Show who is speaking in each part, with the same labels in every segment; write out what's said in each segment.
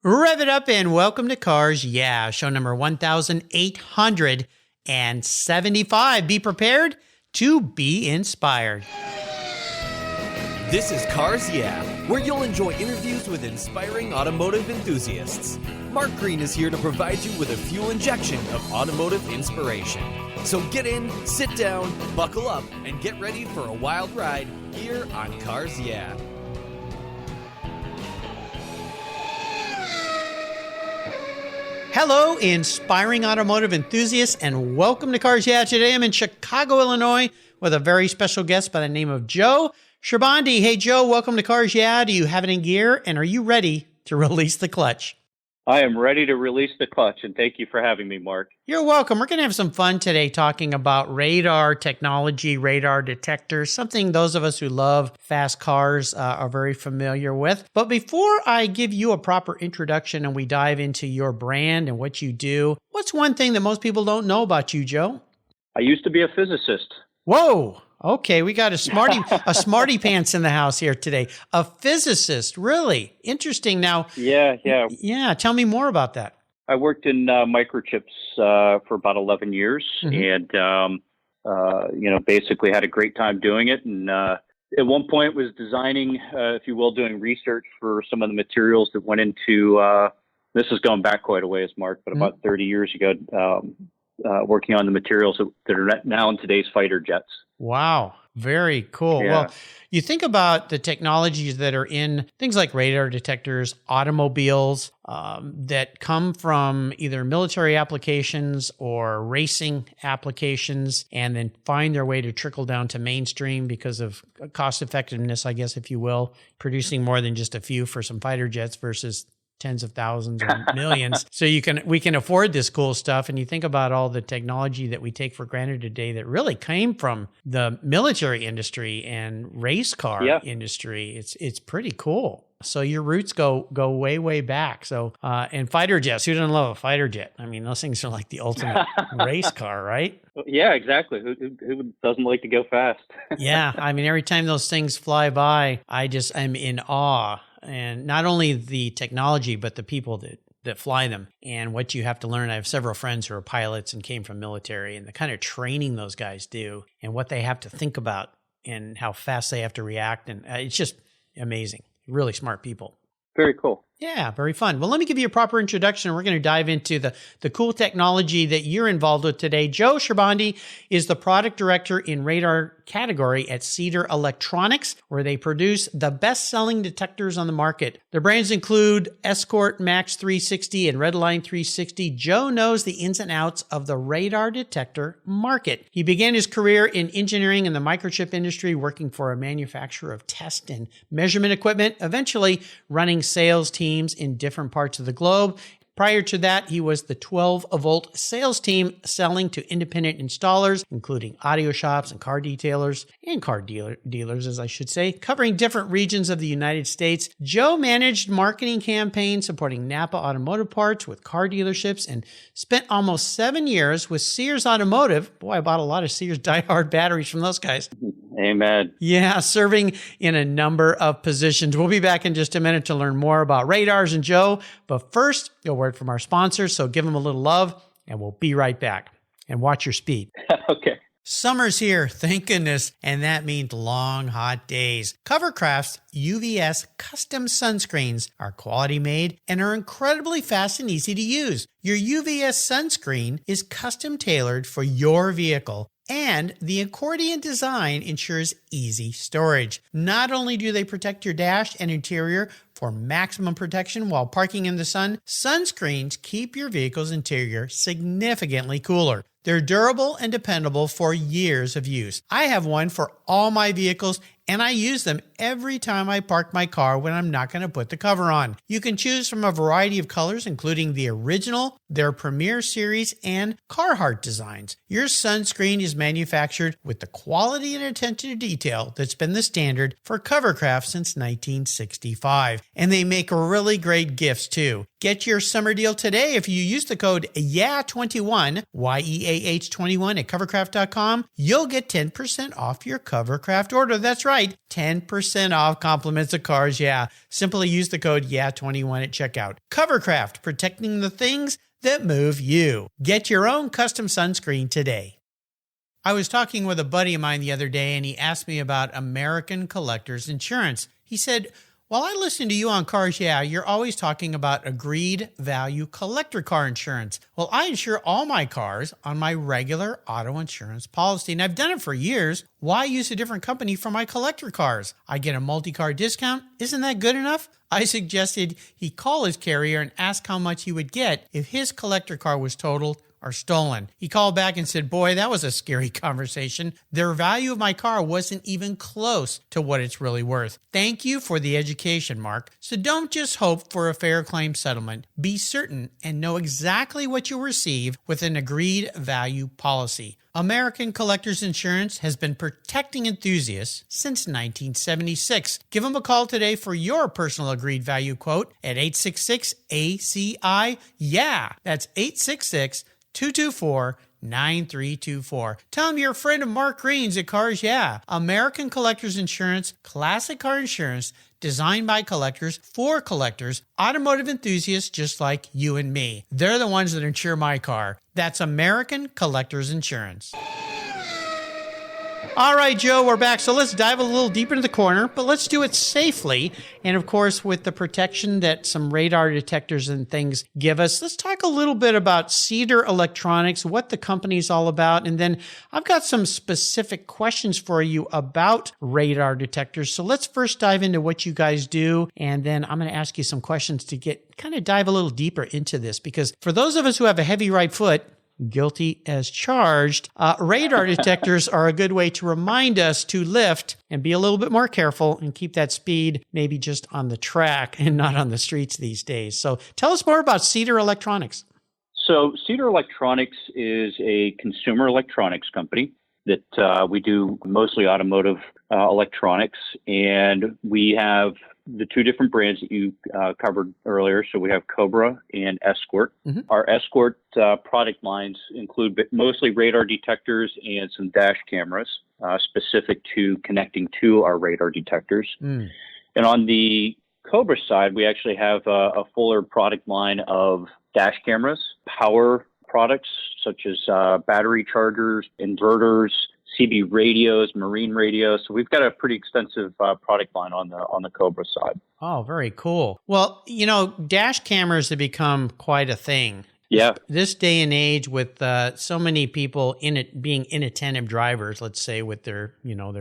Speaker 1: Rev it up and welcome to Cars Yeah, show number 1875. Be prepared to be inspired.
Speaker 2: This is Cars Yeah, where you'll enjoy interviews with inspiring automotive enthusiasts. Mark Green is here to provide you with a fuel injection of automotive inspiration. So get in, sit down, buckle up, and get ready for a wild ride here on Cars Yeah.
Speaker 1: Hello, inspiring automotive enthusiasts, and welcome to Cars Yeah. Today I'm in Chicago, Illinois, with a very special guest by the name of Joe Sherbondy. Hey, Joe, welcome to Cars Yeah. Do you have it in gear, and are you ready to release the clutch?
Speaker 3: I am ready to release the clutch, and thank you for having me, Mark.
Speaker 1: You're welcome. We're going to have some fun today talking about radar technology, radar detectors, something those of us who love fast cars are very familiar with. But before I give you a proper introduction and we dive into your brand and what you do, what's one thing that most people don't know about you, Joe?
Speaker 3: I used to be a physicist.
Speaker 1: Whoa. Okay, we got a smarty pants in the house here today. A physicist, really interesting. Now, yeah. Tell me more about that.
Speaker 3: I worked in microchips for about 11 years, and basically had a great time doing it. And at one point, was designing, if you will, doing research for some of the materials that went into. This is going back quite a ways, Mark, but about 30 years ago. Working on the materials that are now in today's fighter jets.
Speaker 1: Wow. Very cool.
Speaker 3: Yeah.
Speaker 1: Well, you think about the technologies that are in things like radar detectors, automobiles, that come from either military applications or racing applications, and then find their way to trickle down to mainstream because of cost effectiveness, I guess, if you will, producing more than just a few for some fighter jets versus tens of thousands or millions. So we can afford this cool stuff. And you think about all the technology that we take for granted today that really came from the military industry and race car industry. It's pretty cool. So your roots go way, way back. So, and fighter jets, who doesn't love a fighter jet? I mean, those things are like the ultimate race car, right?
Speaker 3: Yeah, exactly. Who doesn't like to go fast?
Speaker 1: Yeah. I mean, every time those things fly by, I'm in awe. And not only the technology, but the people that fly them and what you have to learn. I have several friends who are pilots and came from military, and the kind of training those guys do and what they have to think about and how fast they have to react. And it's just amazing. Really smart people.
Speaker 3: Very cool.
Speaker 1: Yeah, very fun. Well, let me give you a proper introduction. We're going to dive into the cool technology that you're involved with today. Joe Sherbondy is the product director in radar category at Cedar Electronics, where they produce the best-selling detectors on the market. Their brands include Escort Max 360 and Redline 360. Joe knows the ins and outs of the radar detector market. He began his career in engineering in the microchip industry, working for a manufacturer of test and measurement equipment, eventually running sales teams in different parts of the globe. Prior to that, he was the 12-volt sales team selling to independent installers, including audio shops and car detailers, and car dealers, as I should say, covering different regions of the United States. Joe managed marketing campaigns supporting Napa Automotive parts with car dealerships and spent almost 7 years with Sears Automotive. Boy, I bought a lot of Sears diehard batteries from those guys.
Speaker 3: Amen.
Speaker 1: Yeah, serving in a number of positions. We'll be back in just a minute to learn more about radars and Joe. But first, a word from our sponsors. So give them a little love, and we'll be right back. And watch your speed.
Speaker 3: Okay.
Speaker 1: Summer's here, thank goodness, and that means long, hot days. Covercraft's UVS custom sunscreens are quality made and are incredibly fast and easy to use. Your UVS sunscreen is custom tailored for your vehicle, and the accordion design ensures easy storage. Not only do they protect your dash and interior for maximum protection while parking in the sun, sunscreens keep your vehicle's interior significantly cooler. They're durable and dependable for years of use. I have one for all my vehicles, and I use them every time I park my car when I'm not going to put the cover on. You can choose from a variety of colors, including the original, their Premier Series, and Carhartt designs. Your sunscreen is manufactured with the quality and attention to detail that's been the standard for Covercraft since 1965. And they make really great gifts, too. Get your summer deal today if you use the code YEAH21, YEAH21 at covercraft.com. You'll get 10% off your Covercraft order. That's right. right, 10% off compliments of Cars Yeah. Simply use the code YEAH21 at checkout. Covercraft, protecting the things that move you. Get your own custom sunscreen today. I was talking with a buddy of mine the other day, and he asked me about American Collectors Insurance. He said, while I listen to you on Cars Yeah, you're always talking about agreed value collector car insurance. Well, I insure all my cars on my regular auto insurance policy, and I've done it for years. Why use a different company for my collector cars? I get a multi-car discount. Isn't that good enough? I suggested he call his carrier and ask how much he would get if his collector car was totaled or stolen. He called back and said, boy, that was a scary conversation. The value of my car wasn't even close to what it's really worth. Thank you for the education, Mark. So don't just hope for a fair claim settlement. Be certain and know exactly what you'll receive with an agreed value policy. American Collectors Insurance has been protecting enthusiasts since 1976. Give them a call today for your personal agreed value quote at 866-ACI-YEAH. That's 866-224-9324. Tell them you're a friend of Mark Green's at Cars Yeah. American Collectors Insurance, classic car insurance, designed by collectors for collectors, automotive enthusiasts just like you and me. They're the ones that insure my car. That's American Collectors Insurance. All right, Joe, we're back. So let's dive a little deeper into the corner, but let's do it safely. And of course, with the protection that some radar detectors and things give us, let's talk a little bit about Cedar Electronics, what the company's all about. And then I've got some specific questions for you about radar detectors. So let's first dive into what you guys do. And then I'm going to ask you some questions to kind of dive a little deeper into this, because for those of us who have a heavy right foot, guilty as charged, radar detectors are a good way to remind us to lift and be a little bit more careful and keep that speed maybe just on the track and not on the streets these days. So tell us more about Cedar Electronics.
Speaker 3: So Cedar Electronics is a consumer electronics company that we do mostly automotive electronics, and we have the two different brands that you covered earlier. So we have Cobra and Escort. Mm-hmm. Our Escort product lines include mostly radar detectors and some dash cameras specific to connecting to our radar detectors. And on the Cobra side, we actually have a fuller product line of dash cameras, power products such as battery chargers, inverters, CB radios, marine radios. So we've got a pretty extensive product line on the Cobra side.
Speaker 1: Oh, very cool. Well, dash cameras have become quite a thing.
Speaker 3: Yeah.
Speaker 1: This day and age, with so many people being inattentive drivers, let's say, with their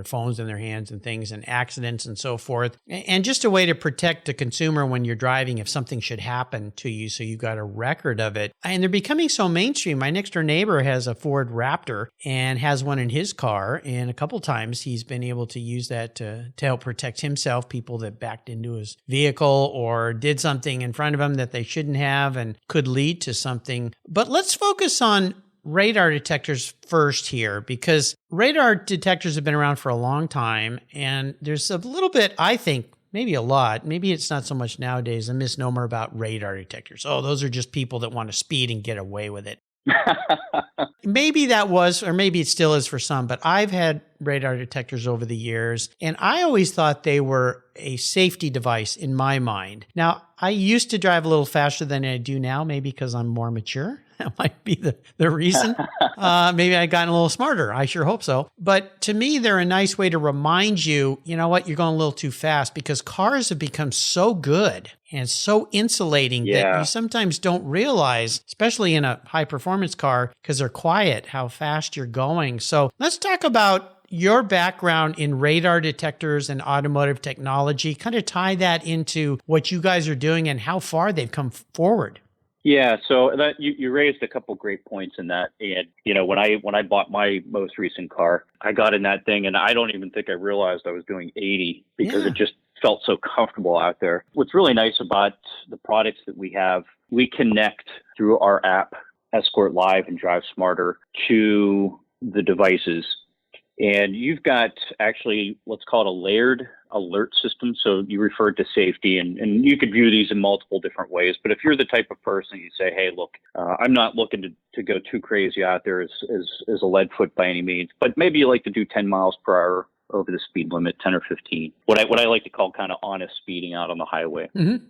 Speaker 1: phones in their hands and things, and accidents and so forth, and just a way to protect the consumer when you're driving if something should happen to you, so you got a record of it. And they're becoming so mainstream. My next door neighbor has a Ford Raptor and has one in his car, and a couple times he's been able to use that to help protect himself, people that backed into his vehicle or did something in front of him that they shouldn't have and could lead to something. But let's focus on radar detectors first here, because radar detectors have been around for a long time, and there's a little bit, I think, maybe a lot, maybe it's not so much nowadays, a misnomer about radar detectors. Oh, those are just people that want to speed and get away with it. Maybe that was, or maybe it still is for some, but I've had radar detectors over the years, and I always thought they were a safety device in my mind. Now, I used to drive a little faster than I do now, maybe because I'm more mature. That might be the reason. Maybe I've gotten a little smarter. I sure hope so. But to me, they're a nice way to remind you, you know what, you're going a little too fast, because cars have become so good and so insulating that you sometimes don't realize, especially in a high performance car, because they're quiet, how fast you're going. So let's talk about your background in radar detectors and automotive technology. Kind of tie that into what you guys are doing and how far they've come forward.
Speaker 3: Yeah, so that you raised a couple great points in that. And when I bought my most recent car, I got in that thing, and I don't even think I realized I was doing 80 because it just felt so comfortable out there. What's really nice about the products that we have, we connect through our app, Escort Live and Drive Smarter, to the devices. And you've got actually, let's call it a layered alert system. So you referred to safety, and you could view these in multiple different ways. But if you're the type of person, you say, hey, look, I'm not looking to go too crazy out there as a lead foot by any means, but maybe you like to do 10 miles per hour over the speed limit, 10 or 15. What I like to call kind of honest speeding out on the highway. And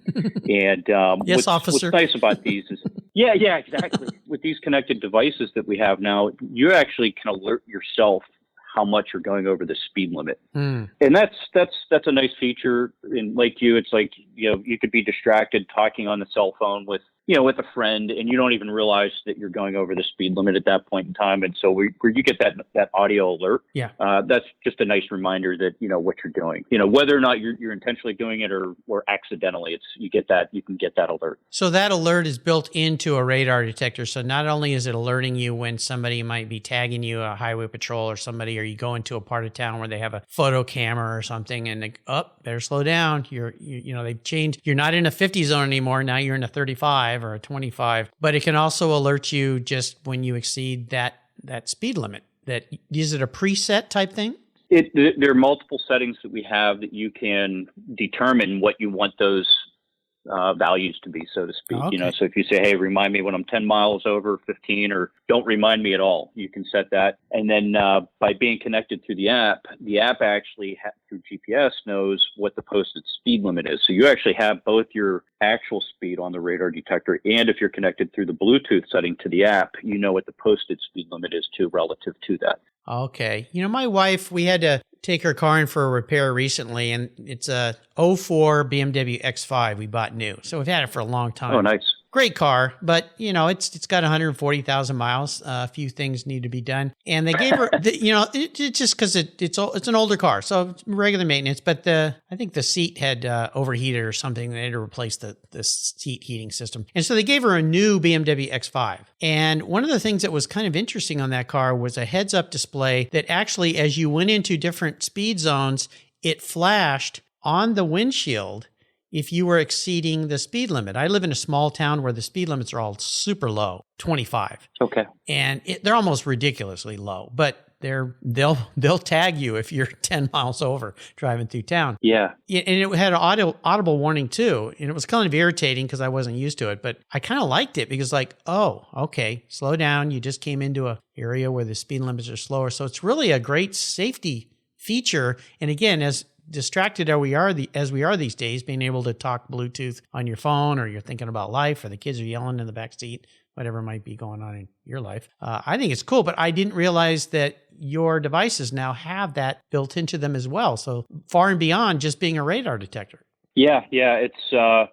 Speaker 1: yes, officer.
Speaker 3: What's nice about these is, yeah, exactly. With these connected devices that we have now, you actually can alert yourself how much you're going over the speed limit. And that's a nice feature. In like it's like, you could be distracted talking on the cell phone with a friend, and you don't even realize that you're going over the speed limit at that point in time. And so where you get that audio alert, that's just a nice reminder that, what you're doing, whether or not you're intentionally doing it or accidentally, you can get that alert.
Speaker 1: So that alert is built into a radar detector. So not only is it alerting you when somebody might be tagging you, a highway patrol or somebody, or you go into a part of town where they have a photo camera or something, and they, better slow down. They've changed. You're not in a 50 zone anymore. Now you're in a 35 or a 25, but it can also alert you just when you exceed that speed limit. Is it a preset type thing?
Speaker 3: There are multiple settings that we have that you can determine what you want those values to be, so to speak.
Speaker 1: Okay.
Speaker 3: So if you say, hey, remind me when I'm 10 miles over 15, or don't remind me at all, you can set that. And then by being connected through the app actually through GPS knows what the posted speed limit is. So you actually have both your actual speed on the radar detector, and if you're connected through the Bluetooth setting to the app, you know what the posted speed limit is too, relative to that.
Speaker 1: Okay. My wife, we had to take her car in for a repair recently, and it's a 04 BMW X5 we bought new. So we've had it for a long time.
Speaker 3: Oh, nice.
Speaker 1: Great car, but it's got 140,000 miles. A few things need to be done, and they gave her, it's just because it's an older car, so it's regular maintenance. But I think the seat had overheated or something. They had to replace the seat heating system, and so they gave her a new BMW X5. And one of the things that was kind of interesting on that car was a heads-up display that actually, as you went into different speed zones, it flashed on the windshield if you were exceeding the speed limit. I live in a small town where the speed limits are all super low, 25.
Speaker 3: Okay.
Speaker 1: And they're almost ridiculously low, but they'll tag you if you're 10 miles over driving through town.
Speaker 3: Yeah.
Speaker 1: And it had an audible warning too. And it was kind of irritating because I wasn't used to it, but I kind of liked it because oh, okay, slow down. You just came into an area where the speed limits are slower. So it's really a great safety feature. And again, as distracted as we are these days, being able to talk Bluetooth on your phone, or you're thinking about life, or the kids are yelling in the back seat, whatever might be going on in your life. I think it's cool, but I didn't realize that your devices now have that built into them as well. So far and beyond just being a radar detector.
Speaker 3: Yeah. It's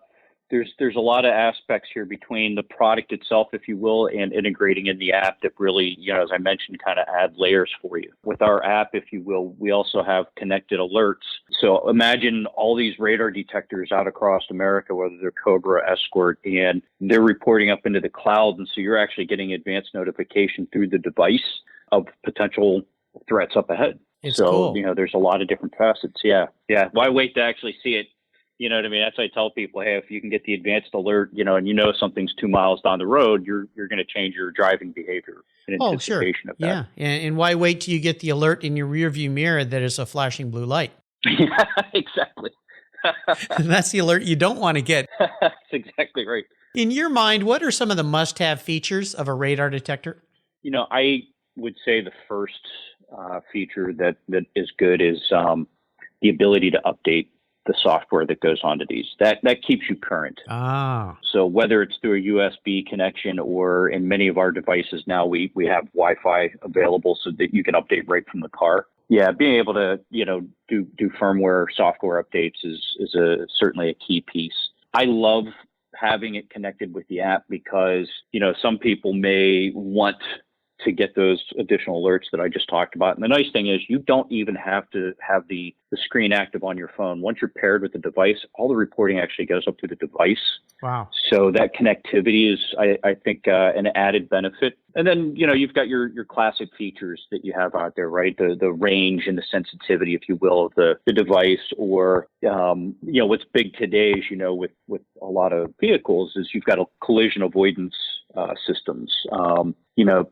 Speaker 3: there's a lot of aspects here between the product itself, if you will, and integrating in the app that really, as I mentioned, kind of add layers for you. With our app, if you will, we also have connected alerts. So imagine all these radar detectors out across America, whether they're Cobra, Escort, and they're reporting up into the cloud. And so you're actually getting advanced notification through the device of potential threats up ahead.
Speaker 1: It's cool.
Speaker 3: There's a lot of different facets. Yeah. Why wait to actually see it? You know what I mean? That's why I tell people, hey, if you can get the advanced alert, and something's 2 miles down the road, you're going to change your driving behavior in anticipation of that.
Speaker 1: Yeah. And why wait till you get the alert in your rearview mirror that is a flashing blue light?
Speaker 3: Yeah, exactly.
Speaker 1: That's the alert you don't want to get.
Speaker 3: That's exactly right.
Speaker 1: In your mind, what are some of the must-have features of a radar detector?
Speaker 3: I would say the first feature that is good is the ability to update the software that goes onto these. That keeps you current. So whether it's through a USB connection, or in many of our devices now, we have Wi-Fi available so that you can update right from the car. Yeah, being able to do firmware software updates is certainly a key piece. I love having it connected with the app because some people may want to get those additional alerts that I just talked about. And the nice thing is you don't even have to have the screen active on your phone. Once you're paired with the device, all the reporting actually goes up to the device.
Speaker 1: Wow.
Speaker 3: So that connectivity is, I think, an added benefit. And then, you've got your classic features that you have out there, right? The range and the sensitivity, if you will, of the device, or, what's big today is, with a lot of vehicles is you've got a collision avoidance systems,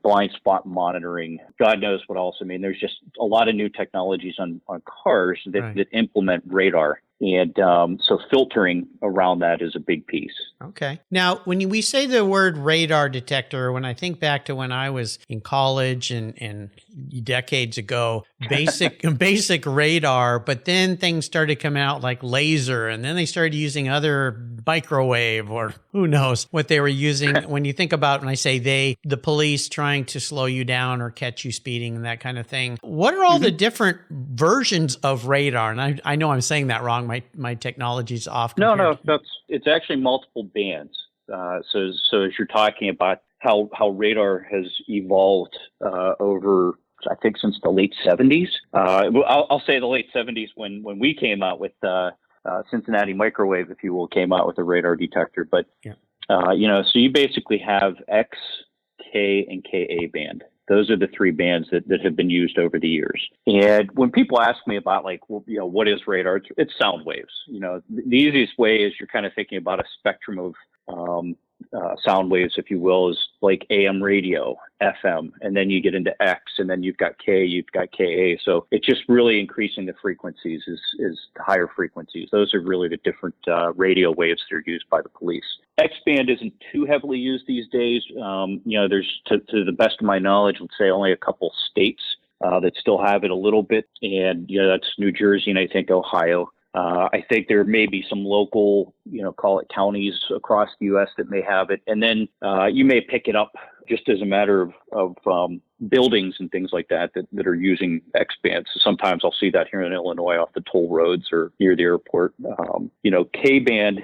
Speaker 3: blind spot monitoring, God knows what else. I mean, there's just a lot of new technologies on cars that implement radar And so filtering around that is a big piece.
Speaker 1: Okay. Now, when we say the word radar detector, when I think back to when I was in college and decades ago, basic radar, but then things started coming out like laser, and then they started using other microwave or who knows what they were using. When you think about, when I say they, the police trying to slow you down or catch you speeding and that kind of thing, what are all the different versions of radar? And I know I'm saying that wrong. My technology's off.
Speaker 3: No, it's actually multiple bands. So as you're talking about how radar has evolved over, I think, since the late 70s. I'll say the late 70s when we came out with Cincinnati Microwave, if you will, came out with a radar detector. But so you basically have X, K, and Ka band. Those are the three bands that have been used over the years. And when people ask me about what is radar, it's sound waves. The easiest way is you're kind of thinking about a spectrum of sound waves, if you will, is like AM radio, FM, and then you get into X, and then you've got K, you've got Ka. So it's just really increasing the frequencies is the higher frequencies. Those are really the different radio waves that are used by the police. X band isn't too heavily used these days. There's, to the best of my knowledge, let's say only a couple states that still have it a little bit, and that's New Jersey and I think Ohio. I think there may be some local, call it counties across the U.S. that may have it. And then you may pick it up just as a matter of buildings and things like that are using X bands. So sometimes I'll see that here in Illinois off the toll roads or near the airport. K band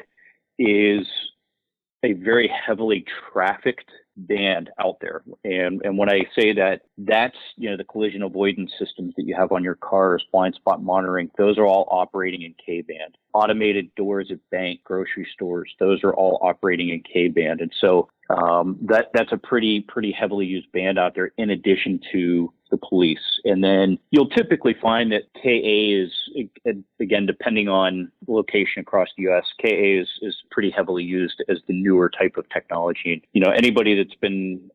Speaker 3: is a very heavily trafficked band out there. And when I say that, that's, the collision avoidance systems that you have on your cars, blind spot monitoring, those are all operating in K band. Automated doors at bank, grocery stores, those are all operating in K band. And so that's a pretty heavily used band out there in addition to the police. And then you'll typically find that Ka is, again, depending on location across the U.S., Ka is pretty heavily used as the newer type of technology. And, anybody that's been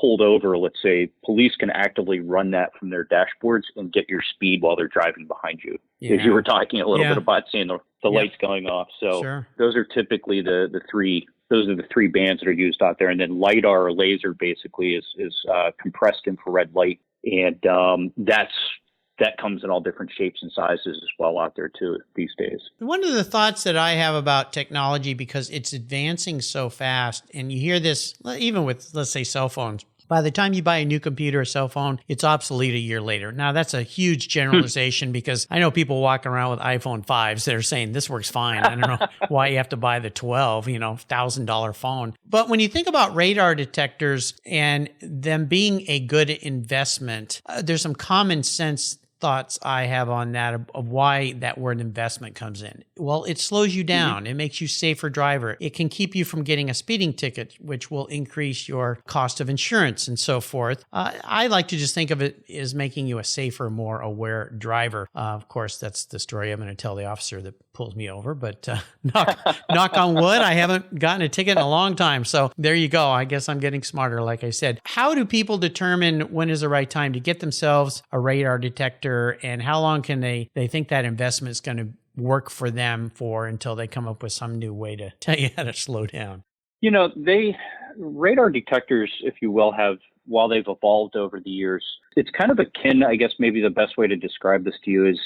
Speaker 3: pulled over, let's say, police can actively run that from their dashboards and get your speed while they're driving behind you. As you were talking a little bit about seeing the lights going off. So those are typically the three. Those are the three bands that are used out there. And then LiDAR or laser basically is compressed infrared light. And that comes in all different shapes and sizes as well out there too these days.
Speaker 1: One of the thoughts that I have about technology, because it's advancing so fast, and you hear this even with, let's say, cell phones. By the time you buy a new computer or cell phone, it's obsolete a year later. Now, that's a huge generalization because I know people walking around with iPhone 5s that are saying this works fine. I don't know why you have to buy the $1,000 phone. But when you think about radar detectors and them being a good investment, there's some common sense thoughts I have on that of why that word investment comes in. Well, it slows you down. It makes you a safer driver. It can keep you from getting a speeding ticket, which will increase your cost of insurance and so forth. I like to just think of it as making you a safer, more aware driver. Of course, that's the story I'm going to tell the officer that pulls me over, but knock on wood, I haven't gotten a ticket in a long time. So there you go. I guess I'm getting smarter, like I said. How do people determine when is the right time to get themselves a radar detector, and how long can they think that investment is going to work for them until they come up with some new way to tell you how to slow down?
Speaker 3: Radar detectors, if you will, while they've evolved over the years, it's kind of akin, I guess maybe the best way to describe this to you is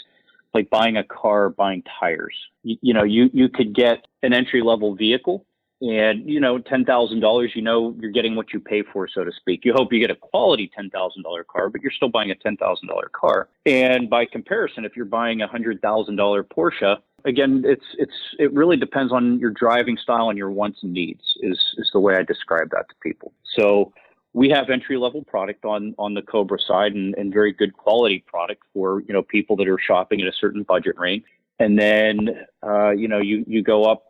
Speaker 3: like buying a car, buying tires. You could get an entry-level vehicle and, $10,000, you're getting what you pay for, so to speak. You hope you get a quality $10,000 car, but you're still buying a $10,000 car. And by comparison, if you're buying a $100,000 Porsche, again, it really depends on your driving style and your wants and needs is the way I describe that to people. So we have entry-level product on the Cobra side and very good quality product for, people that are shopping at a certain budget range. And then, you go up,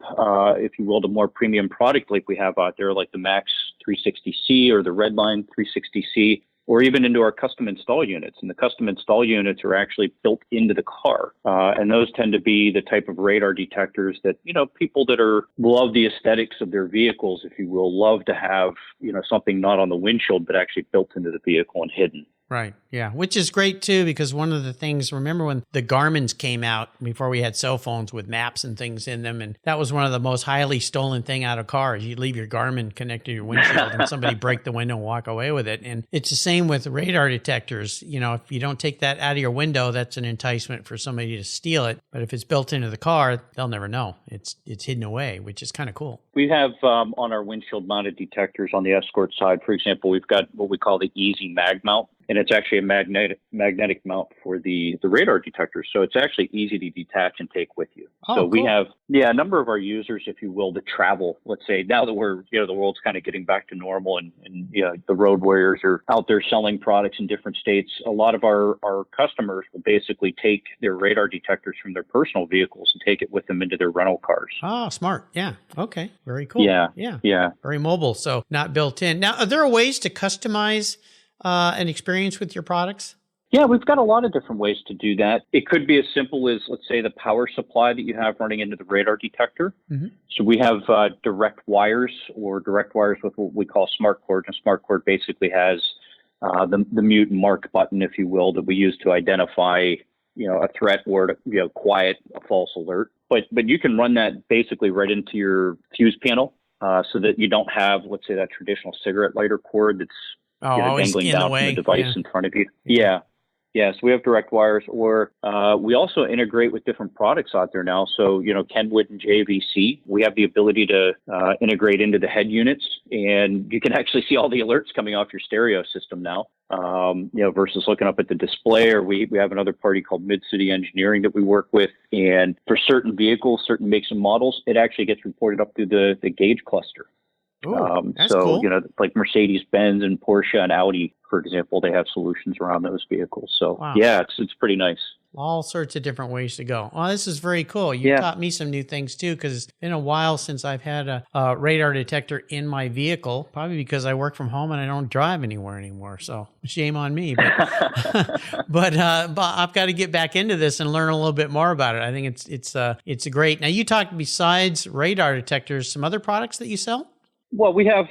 Speaker 3: if you will, to more premium product like we have out there, like the Max 360C or the Redline 360C, or even into our custom install units. And the custom install units are actually built into the car. And those tend to be the type of radar detectors that, people that love the aesthetics of their vehicles, if you will, love to have, something not on the windshield, but actually built into the vehicle and hidden.
Speaker 1: Right. Yeah. Which is great too, because one of the things, remember when the Garmin's came out before we had cell phones with maps and things in them. And that was one of the most highly stolen thing out of cars. You'd leave your Garmin connected to your windshield and somebody break the window and walk away with it. And it's the same with radar detectors. You know, if you don't take that out of your window, that's an enticement for somebody to steal it. But if it's built into the car, they'll never know. It's hidden away, which is kind of cool.
Speaker 3: We have on our windshield mounted detectors on the Escort side, for example, we've got what we call the Easy Mag Mount. And it's actually a magnetic mount for the radar detector. So it's actually easy to detach and take with you.
Speaker 1: Oh,
Speaker 3: so
Speaker 1: cool.
Speaker 3: we have, a number of our users, if you will, that travel, let's say now that we're, the world's kind of getting back to normal and the road warriors are out there selling products in different states. A lot of our customers will basically take their radar detectors from their personal vehicles and take it with them into their rental cars.
Speaker 1: Oh, smart. Yeah. Okay. Very cool.
Speaker 3: Yeah.
Speaker 1: Very mobile. So not built in. Now, are there ways to customize an experience with your products?
Speaker 3: Yeah, we've got a lot of different ways to do that. It could be as simple as, let's say, the power supply that you have running into the radar detector. Mm-hmm. So we have direct wires with what we call smart cord. And smart cord basically has the mute and mark button, if you will, that we use to identify, a threat or to, quiet a false alert. But you can run that basically right into your fuse panel so that you don't have, let's say, that traditional cigarette lighter cord that's dangling down from the device in front of you. Yeah. So we have direct wires, or we also integrate with different products out there now. So, Kenwood and JVC, we have the ability to integrate into the head units, and you can actually see all the alerts coming off your stereo system now, versus looking up at the display. Or we have another party called Mid-City Engineering that we work with. And for certain vehicles, certain makes and models, it actually gets reported up through the gauge cluster.
Speaker 1: Ooh, that's cool.
Speaker 3: Like Mercedes-Benz and Porsche and Audi, for example, they have solutions around those vehicles. So,
Speaker 1: wow.
Speaker 3: It's pretty nice.
Speaker 1: All sorts of different ways to go. Oh, this is very cool. You taught me some new things too, because it's been a while since I've had a radar detector in my vehicle, probably because I work from home and I don't drive anywhere anymore. So shame on me. But, but I've got to get back into this and learn a little bit more about it. I think it's great. Now, you talked, besides radar detectors, some other products that you sell?
Speaker 3: Well, we have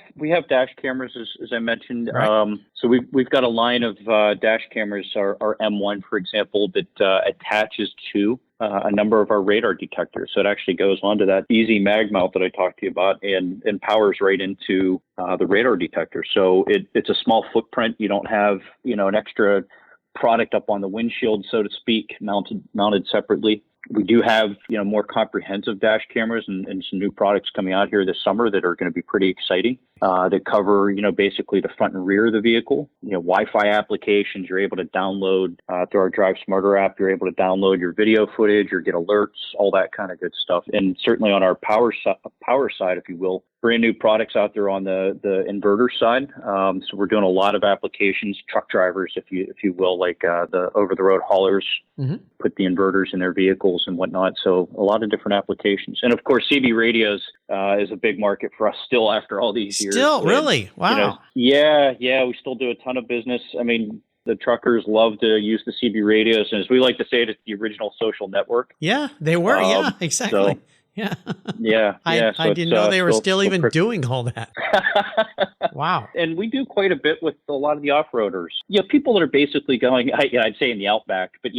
Speaker 3: dash cameras, as I mentioned.
Speaker 1: Right.
Speaker 3: So we've got a line of dash cameras, our M1, for example, that attaches to a number of our radar detectors. So it actually goes onto that easy mag mount that I talked to you about and powers right into the radar detector. So it's a small footprint. You don't have an extra product up on the windshield, so to speak, mounted separately. We do have, more comprehensive dash cameras and some new products coming out here this summer that are going to be pretty exciting, that cover, basically the front and rear of the vehicle. Wi-Fi applications, you're able to download through our Drive Smarter app. You're able to download your video footage or get alerts, all that kind of good stuff. And certainly on our power side, if you will, brand new products out there on the inverter side. So we're doing a lot of applications, truck drivers, if you will, like the over-the-road haulers, put the inverters in their vehicles and whatnot. So a lot of different applications. And of course, CB radios is a big market for us still after all these years.
Speaker 1: Still, really? Wow.
Speaker 3: Yeah, we still do a ton of business. I mean, the truckers love to use the CB radios. And as we like to say, it's the original social network.
Speaker 1: Yeah, they were. Yeah, exactly.
Speaker 3: So,
Speaker 1: Yeah. I didn't know they were still even doing all that. Wow.
Speaker 3: And we do quite a bit with a lot of the off-roaders. People that are basically going, I'd say in the outback, but,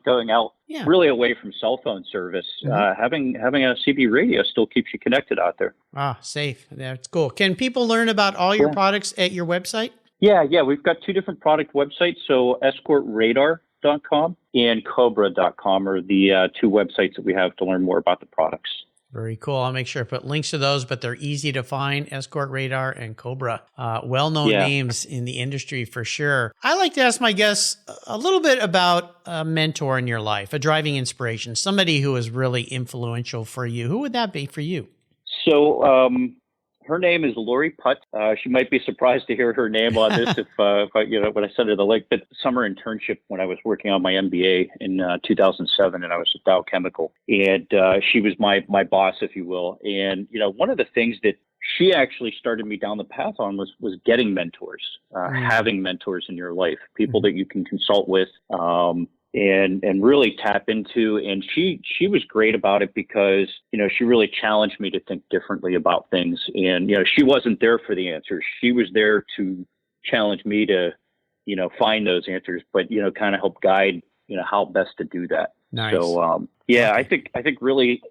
Speaker 3: going out really away from cell phone service. Having a CB radio still keeps you connected out there.
Speaker 1: Safe. That's cool. Can people learn about all your products at your website? Yeah.
Speaker 3: We've got two different product websites. So escortradar.com and cobra.com are the two websites that we have to learn more about the products.
Speaker 1: Very cool. I'll make sure I put links to those, but they're easy to find. Escort Radar and Cobra, well-known names in the industry for sure. I like to ask my guests a little bit about a mentor in your life, a driving inspiration, somebody who is really influential for you. Who would that be for you?
Speaker 3: So, her name is Lori Putt. She might be surprised to hear her name on this if when I send her the link. But summer internship when I was working on my MBA in 2007, and I was at Dow Chemical, and she was my boss, if you will. And one of the things that she actually started me down the path on was getting mentors, having mentors in your life, people that you can consult with. And really tap into. And she was great about it because, she really challenged me to think differently about things. And, she wasn't there for the answers. She was there to challenge me to, find those answers, but, kind of help guide, how best to do that.
Speaker 1: Nice.
Speaker 3: So,
Speaker 1: Okay.
Speaker 3: I think really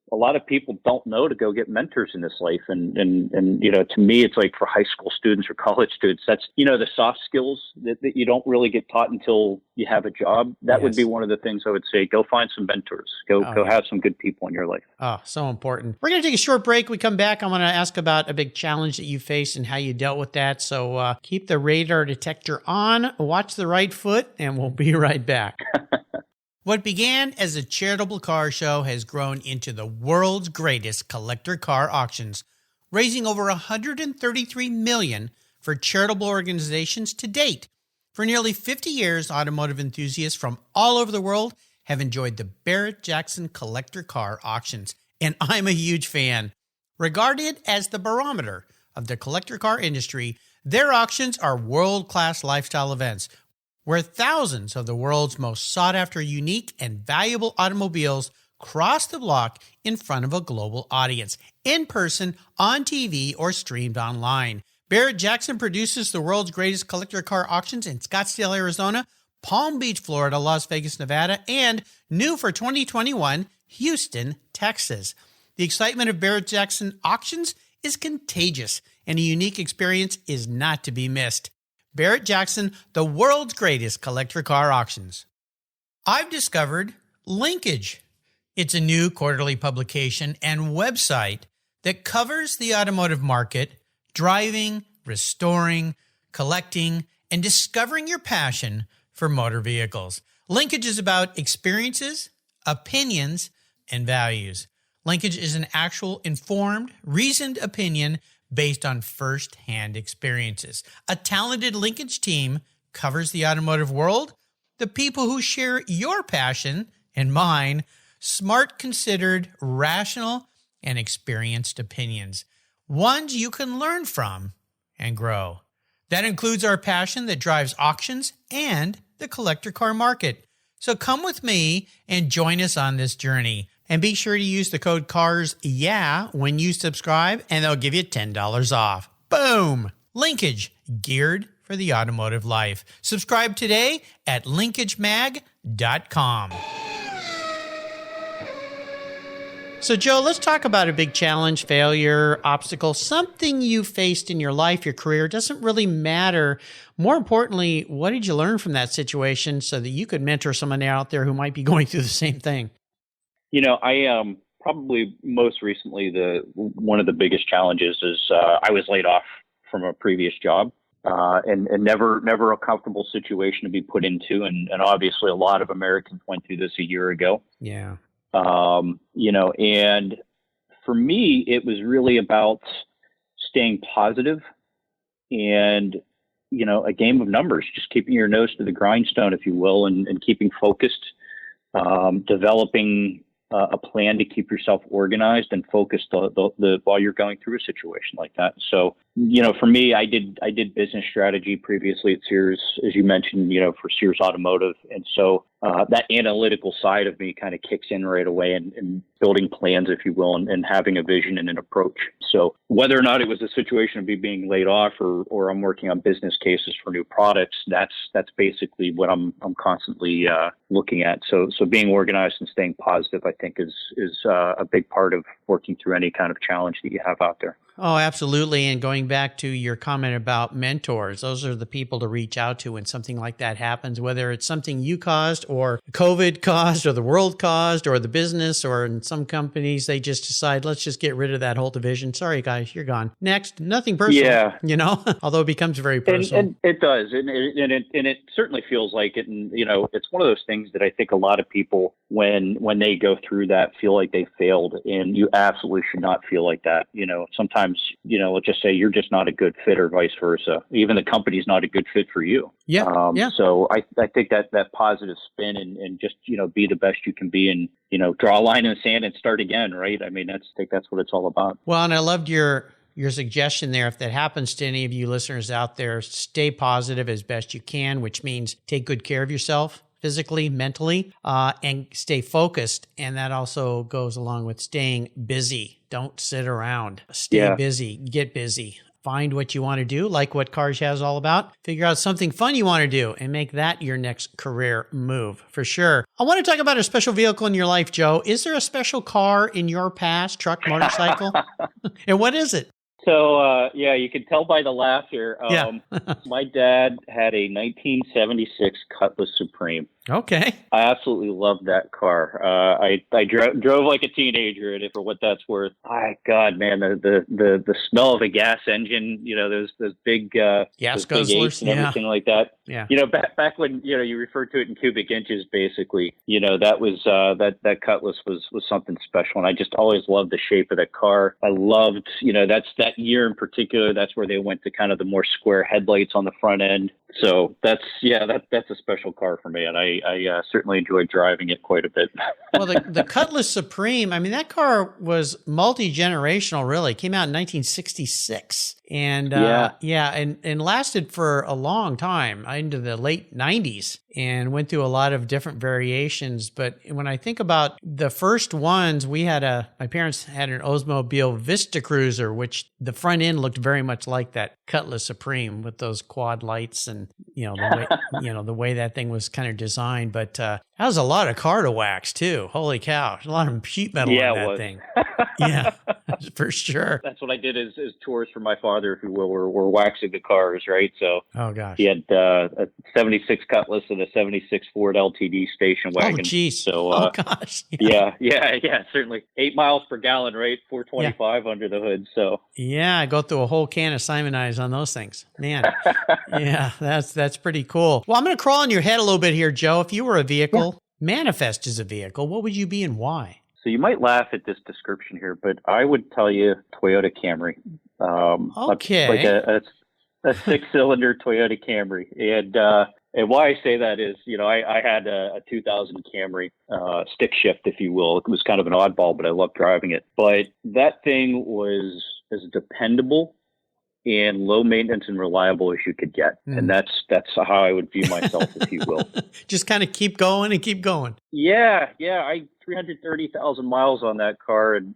Speaker 3: a lot of people don't know to go get mentors in this life. And to me, it's like for high school students or college students, that's, the soft skills that you don't really get taught until you have a job. That would be one of the things I would say, go find some mentors, go have some good people in your life.
Speaker 1: Oh, so important. We're going to take a short break. We come back. I want to ask about a big challenge that you faced and how you dealt with that. So keep the radar detector on, watch the right foot, and we'll be right back. What began as a charitable car show has grown into the world's greatest collector car auctions, raising over $133 million for charitable organizations to date. For nearly 50 years, automotive enthusiasts from all over the world have enjoyed the Barrett-Jackson collector car auctions, and I'm a huge fan. Regarded as the barometer of the collector car industry, their auctions are world-class lifestyle events where thousands of the world's most sought-after, unique, and valuable automobiles cross the block in front of a global audience, in person, on TV, or streamed online. Barrett-Jackson produces the world's greatest collector car auctions in Scottsdale, Arizona, Palm Beach, Florida, Las Vegas, Nevada, and new for 2021, Houston, Texas. The excitement of Barrett-Jackson auctions is contagious, and a unique experience is not to be missed. Barrett-Jackson, the world's greatest collector car auctions. I've discovered Linkage. It's a new quarterly publication and website that covers the automotive market, driving, restoring, collecting, and discovering your passion for motor vehicles. Linkage is about experiences, opinions, and values. Linkage is an actual informed, reasoned opinion based on first-hand experiences. A talented Linkage team covers the automotive world, the people who share your passion and mine, smart, considered, rational, and experienced opinions, ones you can learn from and grow. That includes our passion that drives auctions and the collector car market. So come with me and join us on this journey. And be sure to use the code CARSYEAH when you subscribe, and they'll give you $10 off. Boom! Linkage, geared for the automotive life. Subscribe today at linkagemag.com. So, Joe, let's talk about a big challenge, failure, obstacle, something you faced in your life, your career. It doesn't really matter. More importantly, what did you learn from that situation so that you could mentor someone out there who might be going through the same thing?
Speaker 3: I probably most recently, one of the biggest challenges is I was laid off from a previous job, and never a comfortable situation to be put into. And obviously a lot of Americans went through this a year ago.
Speaker 1: Yeah.
Speaker 3: And for me, it was really about staying positive and, a game of numbers, just keeping your nose to the grindstone, if you will, and keeping focused, developing a plan to keep yourself organized and focused while you're going through a situation like that. So, for me, I did business strategy previously at Sears, as you mentioned, for Sears Automotive. And so that analytical side of me kind of kicks in right away and building plans, if you will, and having a vision and an approach. So whether or not it was a situation of me being laid off or I'm working on business cases for new products, that's basically what I'm constantly looking at. So being organized and staying positive, I think, is a big part of working through any kind of challenge that you have out there.
Speaker 1: Oh, absolutely. And going back to your comment about mentors, those are the people to reach out to when something like that happens, whether it's something you caused or COVID caused or the world caused or the business, or in some companies, they just decide, let's just get rid of that whole division. Sorry, guys, you're gone. Next, nothing personal, although it becomes very personal.
Speaker 3: And it does. And it certainly feels like it. And, it's one of those things that I think a lot of people, when they go through that, feel like they failed. And you absolutely should not feel like that. Sometimes, let's just say you're just not a good fit or vice versa. Even the company's not a good fit for you.
Speaker 1: Yeah.
Speaker 3: So I think that positive spin and just, be the best you can be and, draw a line in the sand and start again. Right. I mean, I think that's what it's all about.
Speaker 1: Well, and I loved your suggestion there. If that happens to any of you listeners out there, stay positive as best you can, which means take good care of yourself physically, mentally, and stay focused. And that also goes along with staying busy. Don't sit around. Stay busy. Get busy. find what you want to do, like what Cars Yeah is all about, figure out something fun you want to do, and make that your next career move, for sure. I want to talk about a special vehicle in your life, Joe. Is there a special car in your past, truck, motorcycle? And what is it?
Speaker 3: So, yeah, you can tell by the laugh here.
Speaker 1: Yeah.
Speaker 3: My dad had a 1976 Cutlass Supreme.
Speaker 1: Okay.
Speaker 3: I absolutely loved that car. I drove like a teenager in it, for what that's worth. My God, man, the smell of a gas engine, those big
Speaker 1: Gas
Speaker 3: those big
Speaker 1: guzzlers,
Speaker 3: eights and everything like that.
Speaker 1: Yeah.
Speaker 3: Back when you referred to it in cubic inches, basically. That was that Cutlass was something special, and I just always loved the shape of that car. I loved, that's that year in particular. That's where they went to kind of the more square headlights on the front end. So that's a special car for me, and I certainly enjoyed driving it quite a bit.
Speaker 1: Well, the Cutlass Supreme, I mean, that car was multi-generational, really. It came out in 1966. And and lasted for a long time, into the late 90s, and went through a lot of different variations. But when I think about the first ones, my parents had an Oldsmobile Vista Cruiser, which the front end looked very much like that Cutlass Supreme with those quad lights and the way that thing was kind of designed. But that was a lot of car to wax too. Holy cow! A lot of sheet metal in that thing. Yeah, for sure.
Speaker 3: That's what I did as tours for my father, if you will. We're waxing the cars, right? So,
Speaker 1: oh gosh,
Speaker 3: he had a 76 Cutlass and a 76 Ford LTD station wagon.
Speaker 1: Oh geez.
Speaker 3: So,
Speaker 1: oh gosh.
Speaker 3: Yeah, certainly 8 miles per gallon, right? 425 under the hood. So,
Speaker 1: yeah, I go through a whole can of Simonize on those things, man. Yeah, that's pretty cool. Well, I'm going to crawl in your head a little bit here, Joe. If you were a vehicle, manifest as a vehicle, what would you be and why?
Speaker 3: So you might laugh at this description here, but I would tell you Toyota Camry.
Speaker 1: Okay.
Speaker 3: Like a 6-cylinder Toyota Camry. And why I say that is, I had a 2000 Camry, stick shift, if you will. It was kind of an oddball, but I loved driving it. But that thing was as dependable and low maintenance and reliable as you could get. And that's how I would view myself, if you will.
Speaker 1: Just kind of keep going and keep going.
Speaker 3: Yeah. I 330,000 miles on that car, and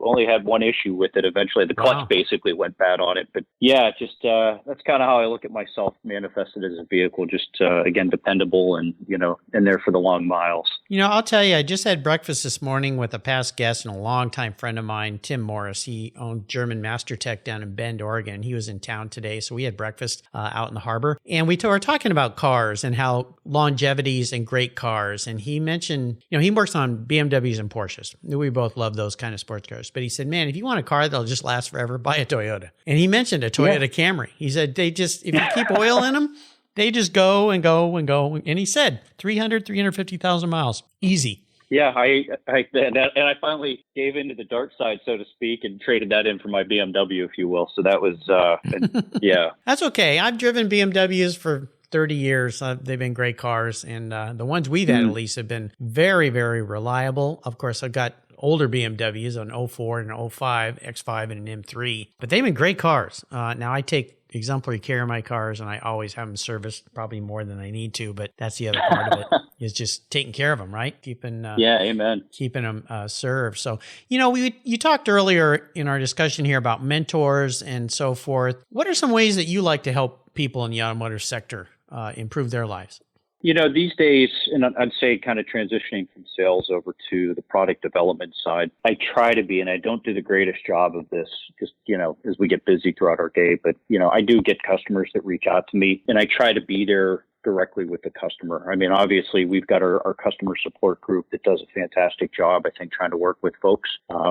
Speaker 3: only had one issue with it. Eventually, the clutch basically went bad on it. But yeah, just that's kind of how I look at myself, manifested as a vehicle. Just again, dependable and in there for the long miles.
Speaker 1: I'll tell you, I just had breakfast this morning with a past guest and a longtime friend of mine, Tim Morris. He owned German Master Tech down in Bend, Oregon. He was in town today, so we had breakfast out in the harbor, and we were talking about cars and how longevities and great cars. And he mentioned, he works on BMWs and Porsches. We both love those kind of sports cars. But he said, man, if you want a car that'll just last forever, buy a Toyota. And he mentioned a Toyota Camry. He said, if you keep oil in them, they just go and go and go. And he said 350,000 miles. Easy.
Speaker 3: Yeah, I finally gave into the dark side, so to speak, and traded that in for my BMW, if you will. So that was, yeah.
Speaker 1: That's okay. I've driven BMWs for 30 years. They've been great cars. And the ones we've had, at least, have been very, very reliable. Of course, I've got older BMWs, an 04 and an 05, X5 and an M3. But they've been great cars. Now, I take exemplary care of my cars, and I always have them serviced, probably more than I need to. But that's the other part of it, is just taking care of them, right?
Speaker 3: Amen.
Speaker 1: Keeping them served. So, you talked earlier in our discussion here about mentors and so forth. What are some ways that you like to help people in the automotive sector improve their lives?
Speaker 3: These days, and I'd say kind of transitioning from sales over to the product development side, I try to be, and I don't do the greatest job of this, just, as we get busy throughout our day, but, I do get customers that reach out to me, and I try to be there directly with the customer. I mean, obviously, we've got our customer support group that does a fantastic job, I think, trying to work with folks.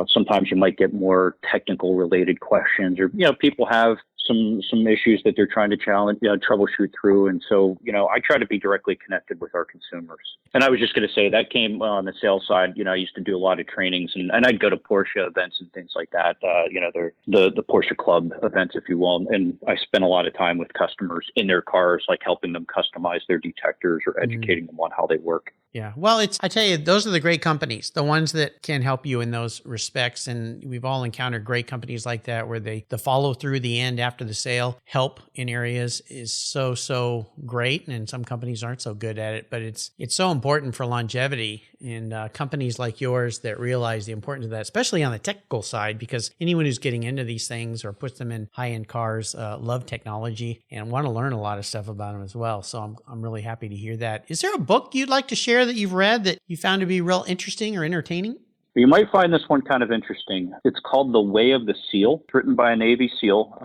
Speaker 3: Sometimes you might get more technical related questions, or, people have some issues that they're trying to troubleshoot through. And so, I try to be directly connected with our consumers. And I was just going to say that came on the sales side. I used to do a lot of trainings, and I'd go to Porsche events and things like that. The Porsche Club events, if you will. And I spent a lot of time with customers in their cars, like helping them customize their detectors or educating them on how they work.
Speaker 1: Yeah. Well, I tell you, those are the great companies, the ones that can help you in those respects. And we've all encountered great companies like that where the follow through the end after the sale help in areas is so great. And some companies aren't so good at it, but it's so important for longevity. And companies like yours that realize the importance of that, especially on the technical side, because anyone who's getting into these things or puts them in high-end cars love technology and want to learn a lot of stuff about them as well. So I'm really happy to hear that. Is there a book you'd like to share that you've read that you found to be real interesting or entertaining?
Speaker 3: You might find this one kind of interesting. It's called The Way of the SEAL. It's written by a Navy SEAL,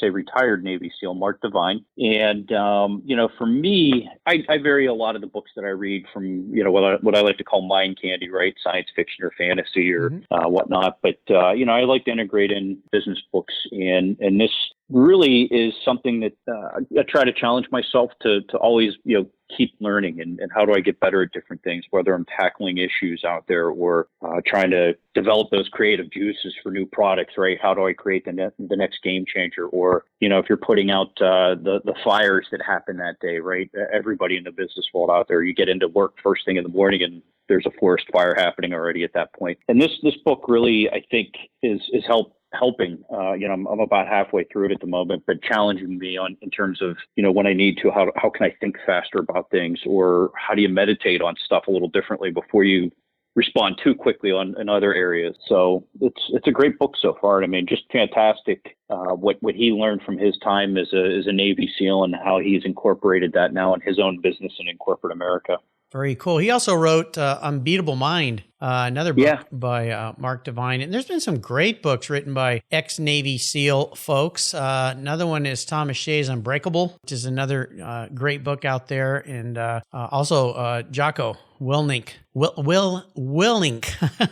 Speaker 3: retired Navy SEAL, Mark Devine. And, for me, I vary a lot of the books that I read from, what I like to call mind candy, right? Science fiction or fantasy or whatnot. But, I like to integrate in business books. And this really is something that I try to challenge myself to always, keep learning and how do I get better at different things, whether I'm tackling issues out there or trying to develop those creative juices for new products, right? How do I create the next game changer? Or, if you're putting out the fires that happen that day, right? Everybody in the business world out there, you get into work first thing in the morning and there's a forest fire happening already at that point. And this book really, I think, is helping. I'm about halfway through it at the moment, but challenging me in terms of, when I need to, how can I think faster about things, or how do you meditate on stuff a little differently before you respond too quickly in other areas. So it's a great book so far. I mean, just fantastic. What he learned from his time as a Navy SEAL and how he's incorporated that now in his own business and in corporate America.
Speaker 1: Very cool. He also wrote Unbeatable Mind, another book by Mark Devine. And there's been some great books written by ex-Navy SEAL folks. Another one is Thomas Shea's Unbreakable, which is another great book out there. And also Jocko Willink. Willink.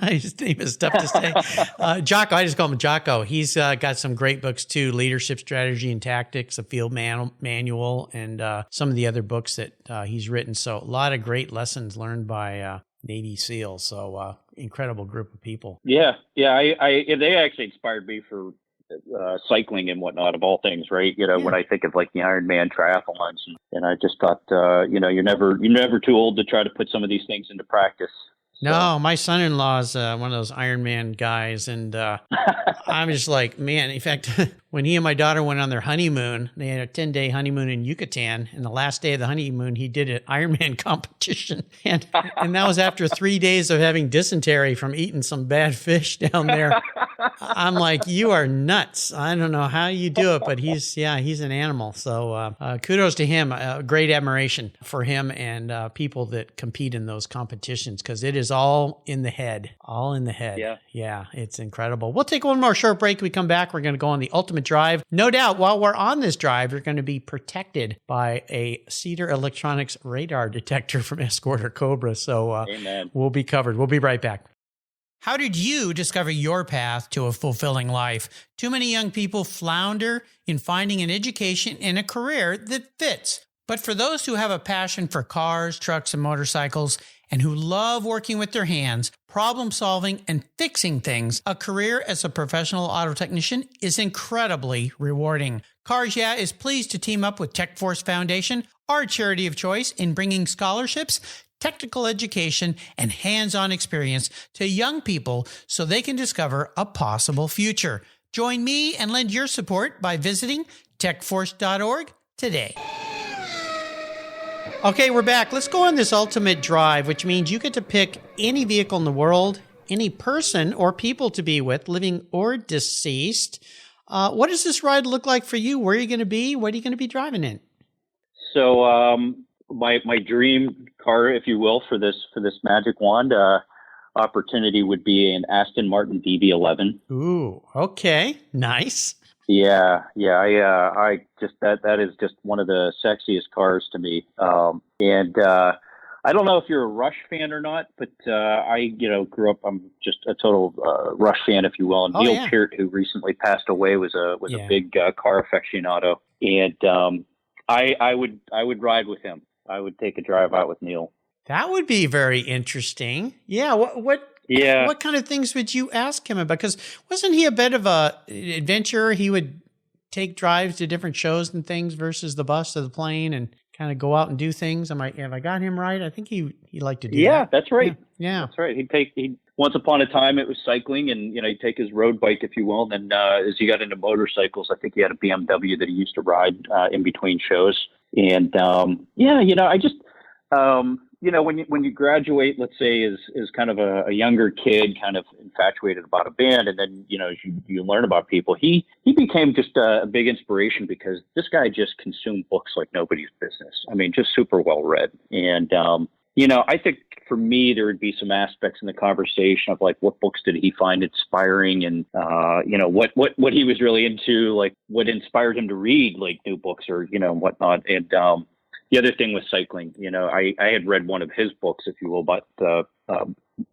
Speaker 1: His name is tough to say. Jocko, I just call him Jocko. He's got some great books too, Leadership Strategy and Tactics, a Field Manual, and some of the other books that he's written. So a lot of great lessons learned by Navy SEALs. So incredible group of people. Yeah.
Speaker 3: They actually inspired me for cycling and whatnot, of all things, right? When I think of like the Ironman triathlons, and I just thought, you're never too old to try to put some of these things into practice. So.
Speaker 1: No, my son-in-law's one of those Ironman guys, and I'm just like, man, in fact, when he and my daughter went on their honeymoon, they had a 10-day honeymoon in Yucatan, and the last day of the honeymoon, he did an Ironman competition, and that was after 3 days of having dysentery from eating some bad fish down there. I'm like, you are nuts. I don't know how you do it, but he's an animal. So kudos to him. Great admiration for him and people that compete in those competitions, because it is all in the head. All in the head. Yeah, it's incredible. We'll take one more short break. We come back. We're going to go on the ultimate drive. No doubt, while we're on this drive, you're going to be protected by a Cedar Electronics radar detector from Escort or Cobra. So
Speaker 3: Amen.
Speaker 1: We'll be covered. We'll be right back. How did you discover your path to a fulfilling life? Too many young people flounder in finding an education and a career that fits. But for those who have a passion for cars, trucks, and motorcycles, and who love working with their hands, problem solving, and fixing things, a career as a professional auto technician is incredibly rewarding. Cars Yeah! Is pleased to team up with TechForce Foundation, our charity of choice, in bringing scholarships, technical education, and hands-on experience to young people so they can discover a possible future. Join me and lend your support by visiting techforce.org today. Okay, we're back. Let's go on this ultimate drive, which means you get to pick any vehicle in the world, any person or people to be with, living or deceased. What does this ride look like for you? Where are you going to be? What are you going to be driving in?
Speaker 3: So, my dream car, if you will, for this magic wand opportunity would be an Aston Martin DB11.
Speaker 1: Ooh, okay, nice.
Speaker 3: Yeah. I just that is just one of the sexiest cars to me. And I don't know if you're a Rush fan or not, but I grew up. I'm just a total Rush fan, if you will. And Neil Peart, who recently passed away, was a big car aficionado, and I would ride with him. I would take a drive out with Neil.
Speaker 1: That would be very interesting. Yeah. What kind of things would you ask him about? Because wasn't he a bit of a adventurer? He would take drives to different shows and things versus the bus or the plane and kind of go out and do things. Have I got him right? I think he liked to do that.
Speaker 3: Yeah, that's right.
Speaker 1: Yeah.
Speaker 3: That's right. Once upon a time it was cycling, and he'd take his road bike, if you will. And then as he got into motorcycles, I think he had a BMW that he used to ride in between shows. And I just when you graduate, let's say, as kind of a younger kid, kind of infatuated about a band, and then as you learn about people, he became just a big inspiration, because this guy just consumed books like nobody's business. I mean, just super well read. And I think for me there would be some aspects in the conversation of like, what books did he find inspiring, and what he was really into, like what inspired him to read like new books or whatnot. And the other thing with cycling, I had read one of his books, if you will, about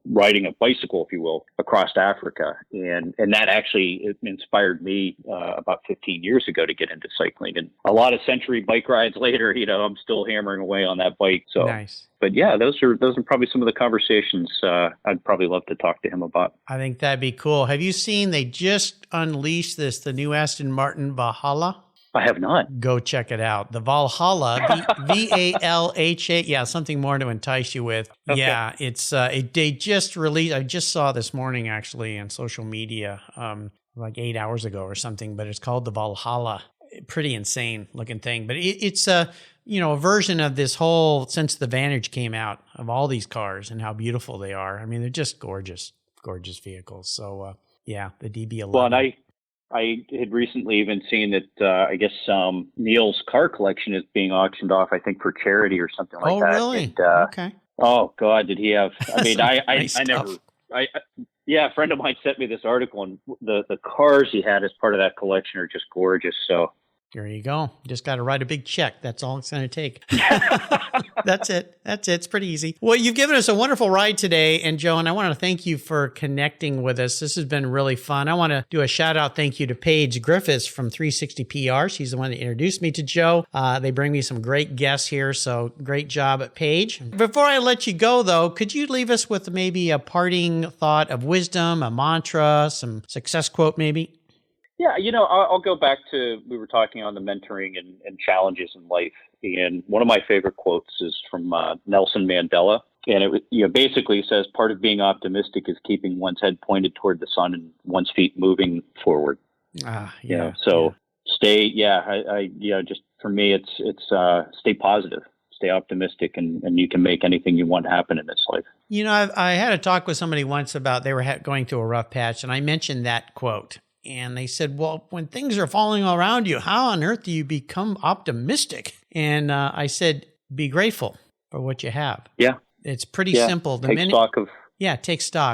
Speaker 3: riding a bicycle, if you will, across Africa. And that actually inspired me about 15 years ago to get into cycling. And a lot of century bike rides later, I'm still hammering away on that bike. So
Speaker 1: nice.
Speaker 3: But yeah, those are probably some of the conversations I'd probably love to talk to him about. I
Speaker 1: think that'd be cool. Have you seen, they just unleashed the new Aston Martin Valhalla?
Speaker 3: I have not.
Speaker 1: Go check it out. The Valhalla, Valha. Yeah, something more to entice you with. Okay. Yeah, it's they just released. I just saw this morning actually on social media, like 8 hours ago or something. But it's called the Valhalla. Pretty insane looking thing. But it's a version of this whole, since the Vantage came out, of all these cars and how beautiful they are. I mean, they're just gorgeous vehicles. So the DB11.
Speaker 3: Well, and I had recently even seen that I guess Neil's car collection is being auctioned off, I think, for charity or something like that.
Speaker 1: Oh, really?
Speaker 3: And,
Speaker 1: okay.
Speaker 3: Oh God, did he have? I mean,
Speaker 1: nice
Speaker 3: I never. A friend of mine sent me this article, and the cars he had as part of that collection are just gorgeous. So
Speaker 1: there you go. Just got to write a big check. That's all it's going to take. That's it. It's pretty easy. Well, you've given us a wonderful ride today. And Joe, and I want to thank you for connecting with us. This has been really fun. I want to do a shout out thank you to Paige Griffiths from 360 PR. She's the one that introduced me to Joe. They bring me some great guests here. So great job at Paige. Before I let you go, though, could you leave us with maybe a parting thought of wisdom, a mantra, some success quote maybe?
Speaker 3: Yeah, I'll go back to, we were talking on the mentoring and challenges in life. And one of my favorite quotes is from Nelson Mandela. And it basically says, part of being optimistic is keeping one's head pointed toward the sun and one's feet moving forward. Stay, just for me, it's stay positive, stay optimistic, and you can make anything you want happen in this life.
Speaker 1: I had a talk with somebody once about they were going through a rough patch, and I mentioned that quote. And they said, well, when things are falling all around you, how on earth do you become optimistic? And I said, be grateful for what you have.
Speaker 3: Yeah.
Speaker 1: It's pretty simple.
Speaker 3: Take stock.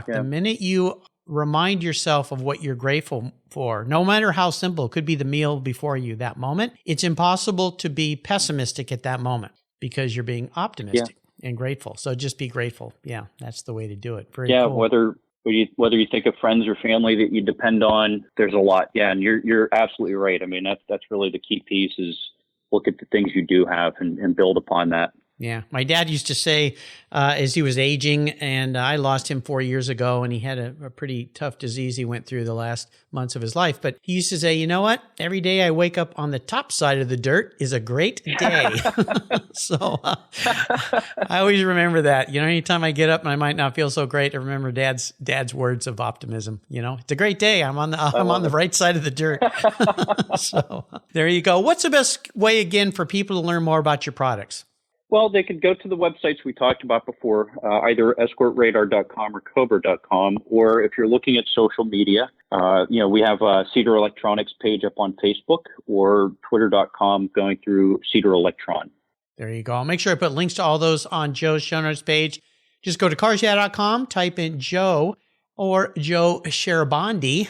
Speaker 1: Yeah. The minute you remind yourself of what you're grateful for, no matter how simple, it could be the meal before you that moment, it's impossible to be pessimistic at that moment because you're being optimistic and grateful. So just be grateful. Yeah, that's the way to do it. Very cool.
Speaker 3: Whether you think of friends or family that you depend on, there's a lot. Yeah, and you're absolutely right. I mean, that's really the key piece is look at the things you do have and build upon that.
Speaker 1: Yeah. My dad used to say, as he was aging, and I lost him 4 years ago, and he had a pretty tough disease he went through the last months of his life. But he used to say, you know what? Every day I wake up on the top side of the dirt is a great day. So I always remember that. Anytime I get up and I might not feel so great, I remember Dad's words of optimism. It's a great day. I'm on the right side of the dirt. So there you go. What's the best way, again, for people to learn more about your products?
Speaker 3: Well, they could go to the websites we talked about before, either escortradar.com or cobra.com, or if you're looking at social media, we have a Cedar Electronics page up on Facebook or twitter.com going through Cedar Electron.
Speaker 1: There you go. I'll make sure I put links to all those on Joe's show notes page. Just go to carsyeah.com, type in Joe or Joe Sherbondy.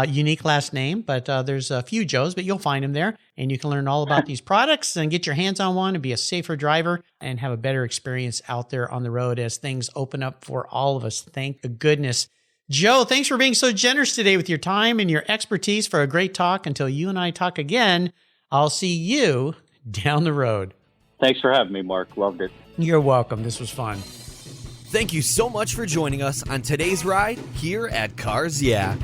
Speaker 1: Unique last name, but there's a few Joes, but you'll find them there. And you can learn all about these products and get your hands on one and be a safer driver and have a better experience out there on the road as things open up for all of us. Thank goodness. Joe, thanks for being so generous today with your time and your expertise for a great talk. Until you and I talk again, I'll see you down the road.
Speaker 3: Thanks for having me, Mark. Loved it.
Speaker 1: You're welcome. This was fun.
Speaker 2: Thank you so much for joining us on today's ride here at Cars Yeah.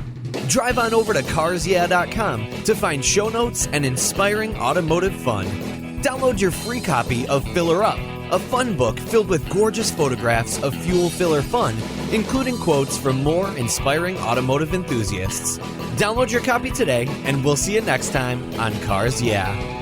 Speaker 2: Drive on over to carsyeah.com to find show notes and inspiring automotive fun. Download your free copy of Filler Up, a fun book filled with gorgeous photographs of fuel filler fun, including quotes from more inspiring automotive enthusiasts. Download your copy today, and we'll see you next time on Cars Yeah!